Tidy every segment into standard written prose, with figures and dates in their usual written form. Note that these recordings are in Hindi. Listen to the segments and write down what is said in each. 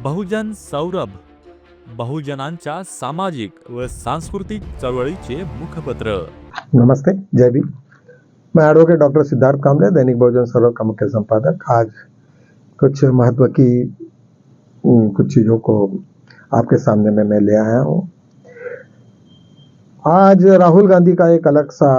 बहुजन सौरभ, बहुजनांच्या सामाजिक व सांस्कृतिक चळवळीचे मुखपत्र। नमस्ते, जय भीम। मैं एडवोकेट डॉक्टर सिद्धार्थ कामले, दैनिक बहुजन सौरभ का मुख्य संपादक। आज कुछ महत्व की कुछ चीज़ों को आपके सामने में मैं ले आया हूँ। आज राहुल गांधी का एक अलग सा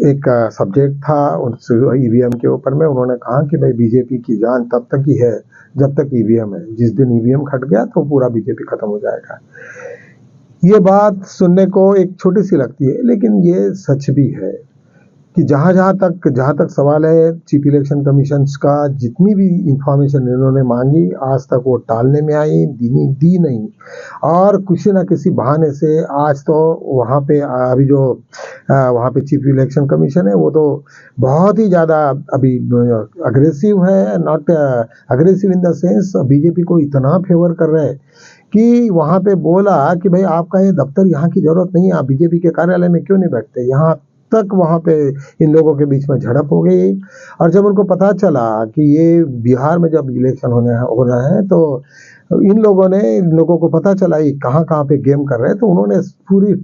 एक सब्जेक्ट था उस ईवीएम के ऊपर में। उन्होंने कहा कि भाई बीजेपी की जान तब तक ही है जब तक ईवीएम है, जिस दिन ईवीएम खट गया तो पूरा बीजेपी खत्म हो जाएगा। ये बात सुनने को एक छोटी सी लगती है, लेकिन ये सच भी है कि जहाँ तक सवाल है चीफ इलेक्शन कमीशन का, जितनी भी इंफॉर्मेशन इन्होंने मांगी आज तक वो टालने में आई, दी नहीं। और किसी ना किसी बहाने से आज तो वहाँ पे अभी जो वहाँ पे चीफ इलेक्शन कमीशन है वो तो बहुत ही ज़्यादा अभी अग्रेसिव है। Not aggressive in the sense BJP को इतना फेवर कर रहे हैं कि वहाँ पे बोला कि भाई आपका ये दफ्तर यहाँ की जरूरत नहीं है, आप बीजेपी के कार्यालय में क्यों नहीं बैठते। यहाँ तक वहाँ पे इन लोगों के बीच में झड़प हो गई। और जब उनको पता चला कि ये बिहार में जब इलेक्शन हो रहा है तो इन लोगों को पता चला ये कहाँ पे गेम कर रहे हैं, तो उन्होंने पूरी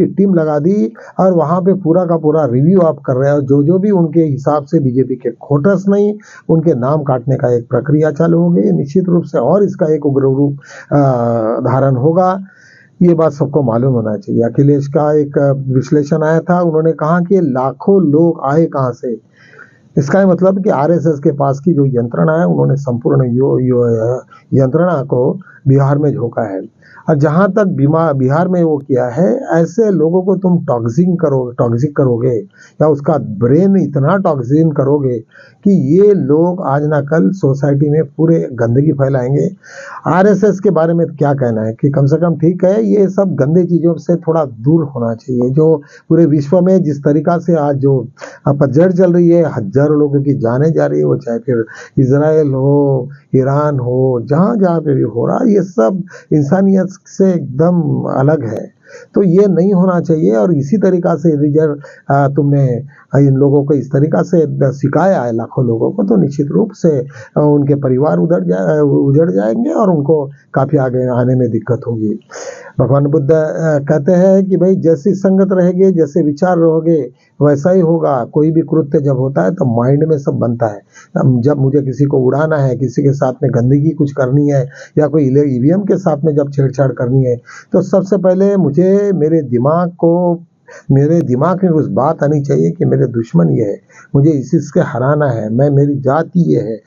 टीम लगा दी और वहाँ पे पूरा का पूरा रिव्यू आप कर रहे हैं। और जो भी उनके हिसाब से बीजेपी के खोटस नहीं, उनके नाम काटने का एक प्रक्रिया चालू हो गई निश्चित रूप से, और इसका एक उग्र रूप धारण होगा। ये बात सबको मालूम होना चाहिए। अखिलेश का एक विश्लेषण आया था, उन्होंने कहा कि लाखों लोग आए कहां से। इसका मतलब कि आरएसएस के पास की जो यंत्रणा है, उन्होंने संपूर्ण यंत्रणा को बिहार में झोंका है। और जहां तक बिहार में वो किया है, ऐसे लोगों को तुम टॉक्सिक करोगे या उसका ब्रेन इतना टॉक्सिन करोगे कि ये लोग आज ना कल सोसाइटी में पूरे गंदगी फैलाएंगे। आरएसएस के बारे में क्या कहना है कि कम से कम ठीक है, ये सब गंदे चीजों से थोड़ा दूर होना चाहिए। जो पूरे विश्व में जिस तरीका से आज जो पतझड़ चल रही है, हजारों लोगों की जाने जा रही है, वो चाहे फिर इजराइल हो, ईरान हो, जहाँ पे भी हो रहा, ये सब इंसानियत से एकदम अलग है। तो ये नहीं होना चाहिए। और इसी तरीका से तुमने इन लोगों को इस तरीका से सिखाया है लाखों लोगों को, तो निश्चित रूप से उनके परिवार उजड़ जाएंगे और उनको काफी आगे आने में दिक्कत होगी। भगवान बुद्ध कहते हैं कि भाई जैसी संगत रहेगी, जैसे विचार रहोगे, वैसा ही होगा। कोई भी कृत्य जब होता है तो माइंड में सब बनता है। जब मुझे किसी को उड़ाना है, किसी के साथ में गंदगी कुछ करनी है, या कोई ईवीएम के साथ में जब छेड़छाड़ करनी है, तो सबसे पहले मुझे मेरे दिमाग में उस बात आनी चाहिए कि मेरे दुश्मन ये है, मुझे इससे हराना है, मेरी जाति ये है,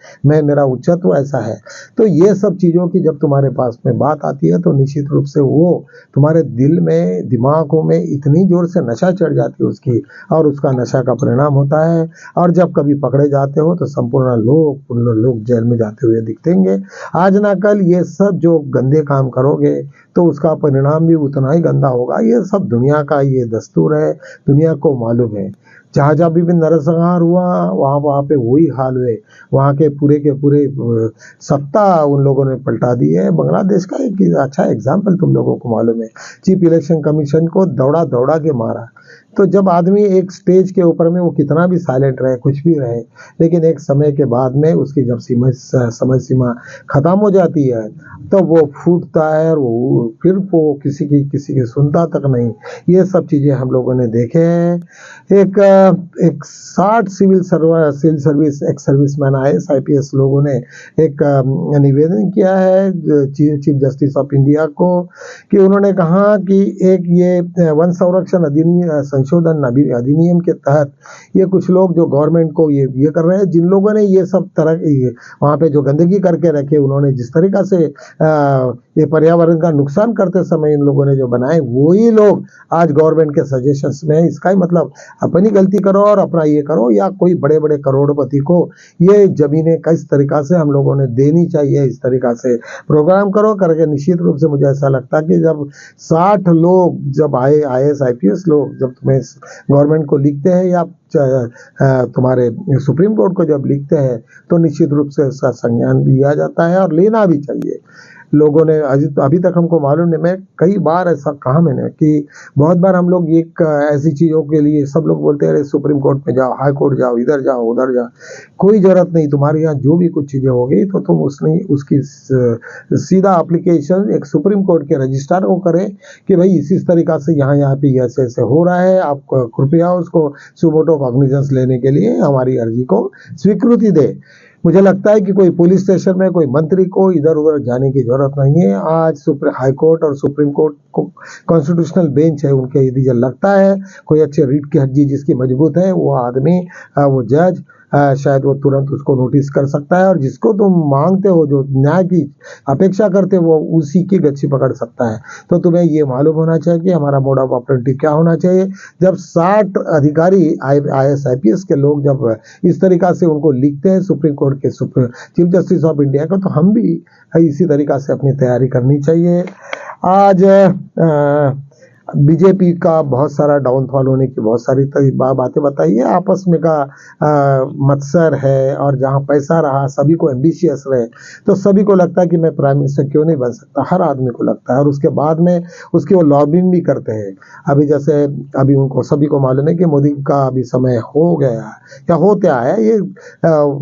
मेरा उच्चत्व ऐसा है। तो ये सब चीज़ों की जब तुम्हारे पास में बात आती है तो निश्चित रूप से वो तुम्हारे दिल में, दिमागों में इतनी जोर से नशा चढ़ जाती है उसकी, और उसका नशा का परिणाम होता है। और जब कभी पकड़े जाते हो तो संपूर्ण लोग जेल में जाते हुए दिखेंगे। आज ना कल ये सब जो गंदे काम करोगे तो उसका परिणाम भी उतना ही गंदा होगा। ये सब दुनिया का ये दस्तूर है, दुनिया को मालूम है। जहाँ भी नरसंहार हुआ वहाँ पे वही हाल हुए। वहाँ के पूरे सत्ता उन लोगों ने पलटा दी है। बांग्लादेश का एक अच्छा एग्जाम्पल तुम लोगों को मालूम है, चीफ इलेक्शन कमीशन को दौड़ा के मारा। तो जब आदमी एक स्टेज के ऊपर में वो कितना भी साइलेंट रहे, कुछ भी रहे, लेकिन एक समय के बाद में उसकी जब समय सीमा खत्म हो जाती है तो वो फूटता है और वो फिर वो किसी की सुनता तक नहीं। ये सब चीजें हम लोगों ने देखे हैं। एक 60 civil service ex serviceman IAS IPS लोगों ने एक निवेदन किया है चीफ जस्टिस ऑफ इंडिया को, कि उन्होंने कहा कि एक ये वन संरक्षण संशोधन अधिनियम के तहत ये कुछ लोग जो गवर्नमेंट को ये कर रहे हैं, जिन लोगों ने ये सब तरह वहाँ पे जो गंदगी करके रखे, उन्होंने जिस तरीका से ये पर्यावरण का नुकसान करते समय इन लोगों ने जो बनाए, वही लोग आज गवर्नमेंट के सजेशंस में। इसका ही मतलब अपनी गलती करो और अपना ये करो, या कोई बड़े बड़े करोड़पति को ये जमीनें किस तरीका से हम लोगों ने देनी चाहिए, इस तरीका से प्रोग्राम करो करके। निश्चित रूप से मुझे ऐसा लगता है कि जब 60 लोग जब IAS IPS लोग जब तुम्हें गवर्नमेंट को लिखते हैं या तुम्हारे सुप्रीम कोर्ट को जब लिखते हैं, तो निश्चित रूप से इसका संज्ञान लिया जाता है और लेना भी चाहिए। लोगों ने अभी तक हमको मालूम नहीं, मैं कई बार ऐसा कहा मैंने कि बहुत बार हम लोग एक ऐसी चीज़ों के लिए सब लोग बोलते हैं अरे सुप्रीम कोर्ट में जाओ, हाई कोर्ट जाओ, इधर जाओ उधर जाओ, कोई ज़रूरत नहीं। तुम्हारे यहाँ जो भी कुछ चीज़ें होगी तो तुम उसकी सीधा एप्लीकेशन एक सुप्रीम कोर्ट के रजिस्ट्रार को करें कि भाई इस तरीक़ा से यहाँ पे ऐसे ऐसे हो रहा है, आप कृपया उसको सुमोटो कॉग्निजेंस लेने के लिए हमारी अर्जी को स्वीकृति दे। मुझे लगता है कि कोई पुलिस स्टेशन में कोई मंत्री को इधर उधर जाने की जरूरत नहीं है। आज हाई कोर्ट और सुप्रीम कोर्ट को कॉन्स्टिट्यूशनल बेंच है, उनके यदि लगता है कोई अच्छे रीट की हड्डी जिसकी मजबूत है, वो आदमी वो जज शायद वो तुरंत उसको नोटिस कर सकता है और जिसको तुम मांगते हो, जो न्याय की अपेक्षा करते हो, वो उसी की गच्छी पकड़ सकता है। तो तुम्हें ये मालूम होना चाहिए कि हमारा मोड ऑफ ऑपरेंडी क्या होना चाहिए। जब 60 अधिकारी IAS IPS के लोग जब इस तरीका से उनको लिखते हैं सुप्रीम कोर्ट के चीफ जस्टिस ऑफ इंडिया को, तो हम भी इसी तरीका से अपनी तैयारी करनी चाहिए। आज बीजेपी का बहुत सारा डाउनफॉल होने की बहुत सारी बातें बताई है। आपस में का मत्सर है और जहाँ पैसा रहा सभी को एम्बिशियस रहे, तो सभी को लगता है कि मैं प्राइम मिनिस्टर क्यों नहीं बन सकता, हर आदमी को लगता है। और उसके बाद में उसकी वो लॉबिंग भी करते हैं। अभी जैसे अभी उनको सभी को मालूम है कि मोदी का अभी समय हो गया या होते आया, ये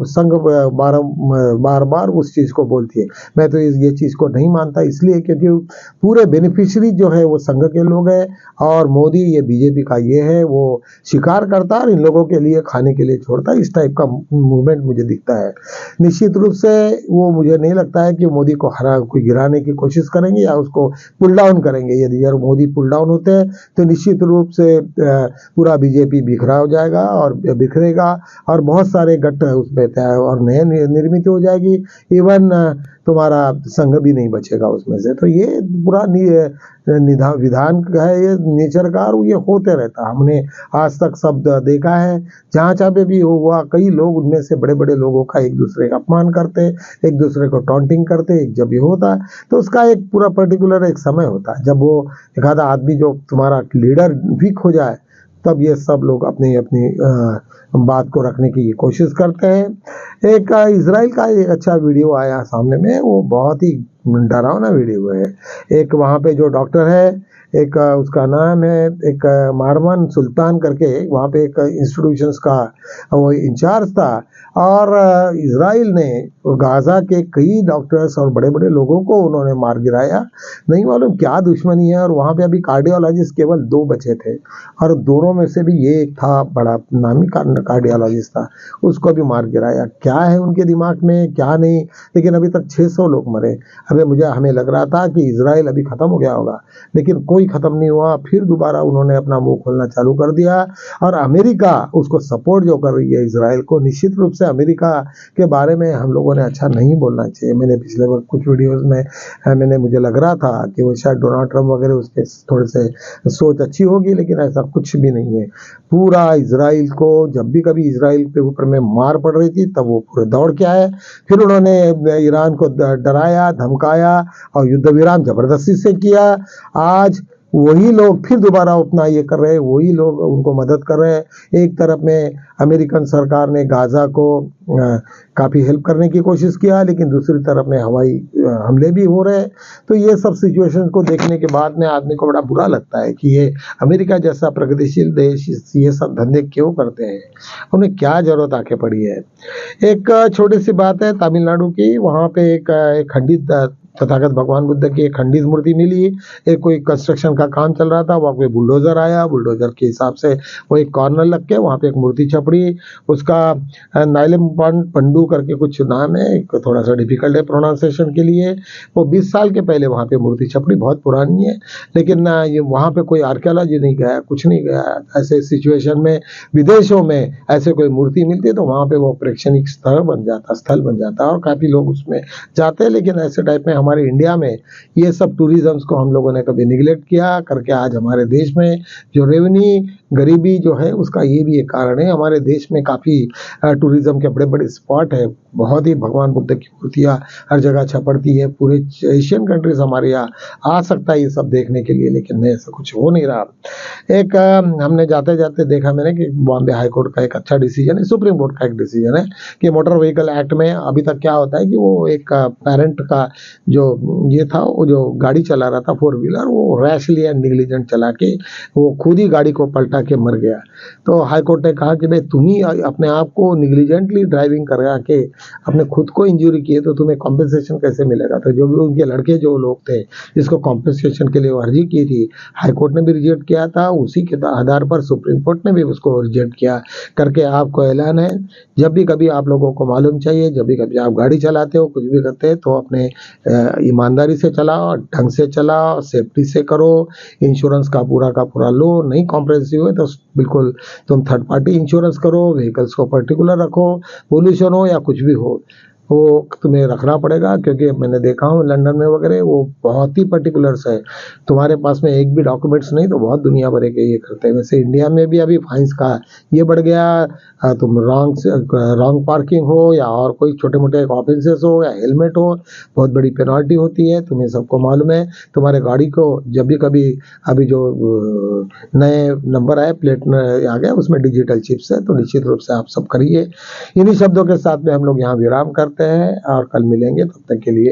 संघ बार बार उस चीज़ को बोलती है। मैं तो ये चीज़ को नहीं मानता, इसलिए क्योंकि पूरे बेनिफिशियरी जो है वो संघ के लोग हैं और मोदी ये बीजेपी का ये है, वो शिकार करता है और इन लोगों के लिए खाने के लिए छोड़ता है। इस टाइप का मूवमेंट मुझे दिखता है। निश्चित रूप से वो मुझे नहीं लगता है कि मोदी को कोई गिराने की कोशिश करेंगे या उसको पुल डाउन करेंगे। यदि यार मोदी पुल डाउन होते हैं तो निश्चित रूप से पूरा बीजेपी बिखरा हो जाएगा और बिखरेगा और बहुत सारे गठ उसमें और नए निर्मित हो जाएगी। इवन तुम्हारा संघ भी नहीं बचेगा उसमें से। तो ये पूरा विधान का है, ये नेचर का, और ये होते रहता। हमने आज तक सब देखा है, जहाँ पे भी हुआ कई लोग उनमें से बड़े बड़े लोगों का एक दूसरे का अपमान करते, एक दूसरे को टॉन्टिंग करते। जब ये होता है तो उसका एक पूरा पर्टिकुलर एक समय होता है, जब वो एक आधा आदमी जो तुम्हारा लीडर वीक हो जाए, तब ये सब लोग अपनी अपनी बात को रखने की कोशिश करते हैं। एक इजराइल का एक अच्छा वीडियो आया सामने में, वो बहुत ही डरावना वीडियो है। एक वहाँ पे जो डॉक्टर है, एक उसका नाम है एक मारमन सुल्तान करके, वहाँ पे एक इंस्टीट्यूशंस का वो इंचार्ज था और इजराइल ने गाजा के कई डॉक्टर्स और बड़े बड़े लोगों को उन्होंने मार गिराया। नहीं मालूम क्या दुश्मनी है। और वहाँ पे अभी कार्डियोलॉजिस्ट केवल 2 बचे थे और दोनों में से भी ये एक था बड़ा नामी कार्डियोलॉजिस्ट था, उसको भी मार गिराया। क्या है उनके दिमाग में क्या नहीं, लेकिन अभी तक 600 लोग मरे। हमें लग रहा था कि इजराइल अभी खत्म हो गया होगा, लेकिन कोई खत्म नहीं हुआ। फिर दोबारा उन्होंने अपना मुंह खोलना चालू कर दिया और अमेरिका उसको सपोर्ट जो कर रही है इजराइल को। निश्चित रूप से अमेरिका के बारे में हम लोगों ने अच्छा नहीं बोलना चाहिए। मैंने पिछले वक्त कुछ वीडियोस में मुझे लग रहा था कि वो शायद डोनाल्ड ट्रंप वगैरह उसके थोड़े से सोच अच्छी होगी, लेकिन ऐसा कुछ भी नहीं है। पूरा इजराइल को जब भी कभी इजराइल के ऊपर में मार पड़ रही थी तब वो पूरे दौड़ के आए। फिर उन्होंने ईरान को डराया, धमकाया और युद्ध विराम जबरदस्ती से किया। आज वही लोग फिर दोबारा अपना ये कर रहे हैं, वही लोग उनको मदद कर रहे हैं। एक तरफ में अमेरिकन सरकार ने गाजा को काफ़ी हेल्प करने की कोशिश किया, लेकिन दूसरी तरफ में हवाई हमले भी हो रहे हैं। तो ये सब सिचुएशन को देखने के बाद में आदमी को बड़ा बुरा लगता है कि ये अमेरिका जैसा प्रगतिशील देश ये सब धंधे क्यों करते हैं, उन्हें क्या जरूरत आके पड़ी है। एक छोटी सी बात है तमिलनाडु की, वहाँ पे एक खंडित तथागत भगवान बुद्ध की एक खंडित मूर्ति मिली। एक कोई कंस्ट्रक्शन का काम चल रहा था, वहाँ पे बुलडोजर आया, बुलडोजर के हिसाब से वो एक कॉर्नर लग के वहाँ पे एक मूर्ति छपड़ी। उसका नाइलम पंडू करके कुछ नाम है, थोड़ा सा डिफिकल्ट है प्रोनाउंसिएशन के लिए। वो 20 साल के पहले वहाँ पे मूर्ति छपड़ी, बहुत पुरानी है, लेकिन ये वहाँ पे कोई आर्कियोलॉजी नहीं गया, कुछ नहीं गया। ऐसे सिचुएशन में विदेशों में ऐसे कोई मूर्ति मिलती है तो वहाँ पे वो प्रेक्षणिक स्थल बन जाता है और काफ़ी लोग उसमें जाते हैं। लेकिन ऐसे टाइप में हमारे इंडिया में ये सब टूरिज्म्स को हम लोगों ने कभी निगलेक्ट किया करके आज हमारे देश में जो रेवेन्यू गरीबी जो है उसका ये भी एक कारण है। हमारे देश में काफ़ी टूरिज्म के बड़े बड़े स्पॉट है, बहुत ही भगवान बुद्ध की मूर्तियाँ हर जगह छपड़ती है। पूरे एशियन कंट्रीज हमारे यहाँ आ सकता है ये सब देखने के लिए, लेकिन ऐसा कुछ हो नहीं रहा। एक हमने जाते जाते देखा मैंने कि बॉम्बे हाई कोर्ट का एक अच्छा डिसीजन है, सुप्रीम कोर्ट का एक डिसीजन है कि मोटर व्हीकल एक्ट में अभी तक क्या होता है कि वो एक पेरेंट का जो ये था, वो जो गाड़ी चला रहा था 4 व्हीलर, वो रैशली एंड निग्लिजेंट चला के वो खुद ही गाड़ी को पलटा के मर गया। तो हाई कोर्ट ने कहा कि भाई तुम ही अपने आप को निग्लिजेंटली ड्राइविंग करा के अपने खुद को इंजरी किए तो तुम्हें कॉम्पेंसेशन कैसे मिलेगा। तो जो भी उनके लड़के जो लोग थे जिसको कॉम्पेंसेशन के लिए वो अर्जी की थी, हाई कोर्ट ने भी रिजेक्ट किया था, उसी के आधार पर सुप्रीम कोर्ट ने भी उसको रिजेक्ट किया करके आपको ऐलान है। जब भी कभी आप लोगों को मालूम चाहिए, जब भी कभी आप गाड़ी चलाते हो, कुछ भी करते हैं, तो अपने ईमानदारी से चलाओ, ढंग से चलाओ, सेफ्टी से करो, इंश्योरेंस का पूरा लो। नहीं कॉम्प्रिहेंसिव है तो बिल्कुल तुम थर्ड पार्टी इंश्योरेंस करो, व्हीकल्स को पर्टिकुलर रखो, पोल्यूशन हो या कुछ भी हो वो तुम्हें रखना पड़ेगा। क्योंकि मैंने देखा हूँ लंदन में वगैरह वो बहुत ही पर्टिकुलर्स है, तुम्हारे पास में एक भी डॉक्यूमेंट्स नहीं तो बहुत दुनिया भर के ये करते हैं। वैसे इंडिया में भी अभी फाइन्स का ये बढ़ गया, तुम रॉन्ग पार्किंग हो या और कोई छोटे मोटे ऑफेंसेस हो या हेलमेट हो, बहुत बड़ी पेनल्टी होती है, तुम्हें सबको मालूम है। तुम्हारे गाड़ी को जब भी कभी अभी जो नए नंबर आए, प्लेट आ गया, उसमें डिजिटल चिप्स है, तो निश्चित रूप से आप सब करिए। इन्हीं शब्दों के साथ में हम लोग यहाँ विराम करते हैं और कल मिलेंगे, तब तक के लिए